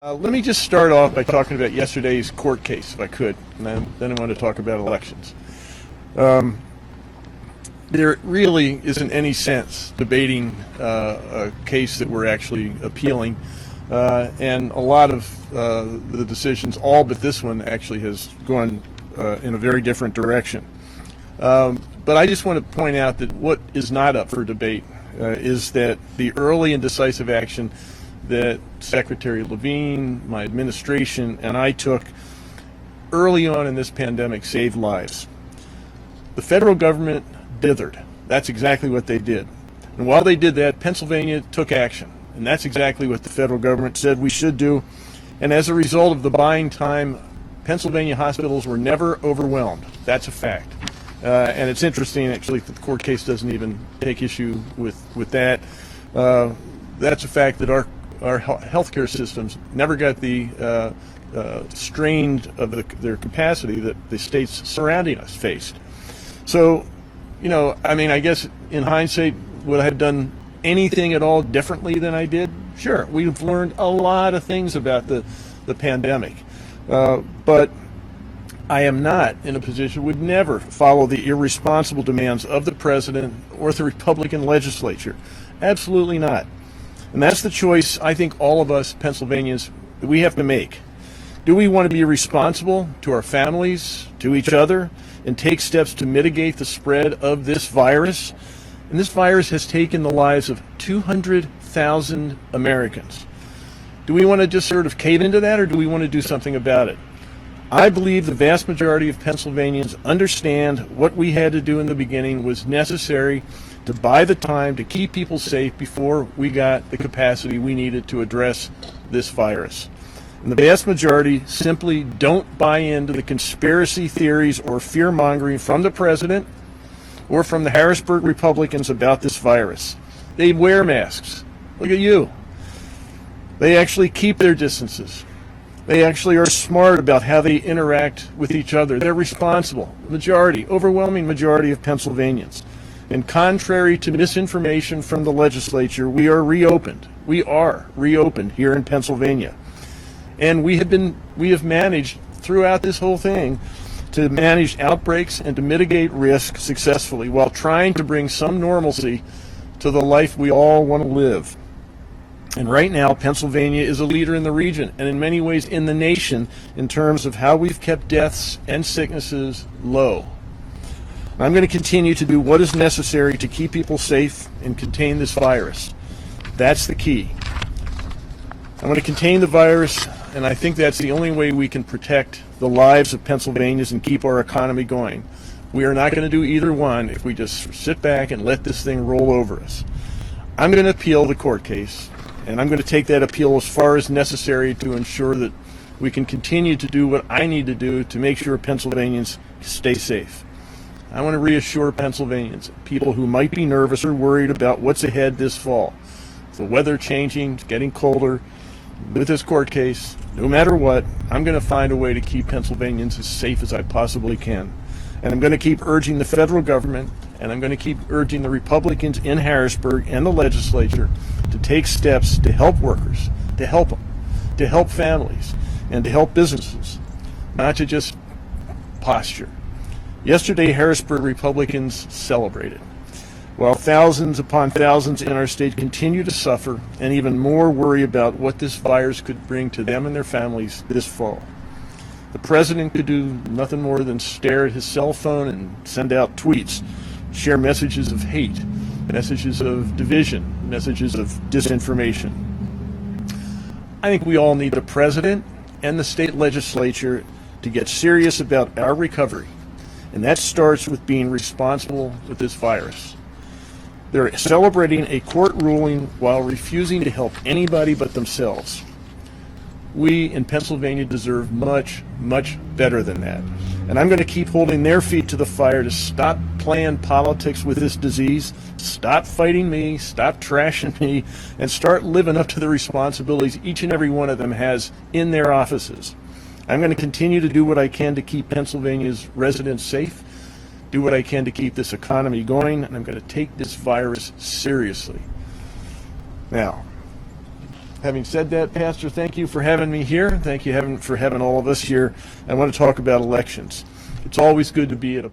Let me just start off by talking about yesterday's court case, if I could, and then I want to talk about elections. There really isn't any sense debating a case that we're actually appealing, and a lot of the decisions, all but this one, actually has gone in a very different direction. But I just want to point out that what is not up for debate is that the early and decisive action that Secretary Levine, my administration, and I took early on in this pandemic saved lives. The federal government dithered. That's exactly what they did. And while they did that, Pennsylvania took action. And that's exactly what the federal government said we should do. And as a result of the buying time, Pennsylvania hospitals were never overwhelmed. That's a fact. And it's interesting, actually, that the court case doesn't even take issue with that. That's a fact that our healthcare systems never got the strained of their capacity that the states surrounding us faced. So, I guess in hindsight, would I have done anything at all differently than I did? Sure, we've learned a lot of things about the pandemic, but I am not in a position, would never follow the irresponsible demands of the president or the Republican legislature. Absolutely not. And that's the choice I think all of us Pennsylvanians, we have to make. Do we want to be responsible to our families, to each other, and take steps to mitigate the spread of this virus? And this virus has taken the lives of 200,000 Americans. Do we want to just sort of cave into that, or do we want to do something about it? I believe the vast majority of Pennsylvanians understand what we had to do in the beginning was necessary to buy the time to keep people safe before we got the capacity we needed to address this virus. And the vast majority simply don't buy into the conspiracy theories or fear-mongering from the president or from the Harrisburg Republicans about this virus. They wear masks. Look at you. They actually keep their distances. They actually are smart about how they interact with each other. They're responsible. Overwhelming majority of Pennsylvanians. And contrary to misinformation from the legislature, we are reopened. We are reopened here in Pennsylvania. And we have managed throughout this whole thing to manage outbreaks and to mitigate risk successfully while trying to bring some normalcy to the life we all want to live. And right now, Pennsylvania is a leader in the region and in many ways in the nation in terms of how we've kept deaths and sicknesses low. I'm going to continue to do what is necessary to keep people safe and contain this virus. That's the key. I'm going to contain the virus, and I think that's the only way we can protect the lives of Pennsylvanians and keep our economy going. We are not going to do either one if we just sit back and let this thing roll over us. I'm going to appeal the court case, and I'm going to take that appeal as far as necessary to ensure that we can continue to do what I need to do to make sure Pennsylvanians stay safe. I want to reassure Pennsylvanians, people who might be nervous or worried about what's ahead this fall. The weather changing, it's getting colder. With this court case, no matter what, I'm going to find a way to keep Pennsylvanians as safe as I possibly can. And I'm going to keep urging the federal government, and I'm going to keep urging the Republicans in Harrisburg and the legislature to take steps to help workers, to help them, to help families, and to help businesses, not to just posture. Yesterday, Harrisburg Republicans celebrated, while thousands upon thousands in our state continue to suffer and even more worry about what this virus could bring to them and their families this fall. The president could do nothing more than stare at his cell phone and send out tweets, share messages of hate, messages of division, messages of disinformation. I think we all need the president and the state legislature to get serious about our recovery. And that starts with being responsible with this virus. They're celebrating a court ruling while refusing to help anybody but themselves. We in Pennsylvania deserve much, much better than that. And I'm going to keep holding their feet to the fire to stop playing politics with this disease, stop fighting me, stop trashing me, and start living up to the responsibilities each and every one of them has in their offices. I'm going to continue to do what I can to keep Pennsylvania's residents safe, do what I can to keep this economy going, and I'm going to take this virus seriously. Now, Having said that, Pastor, thank you for having me here. Thank you for having all of us here. I want to talk about elections. It's always good to be at a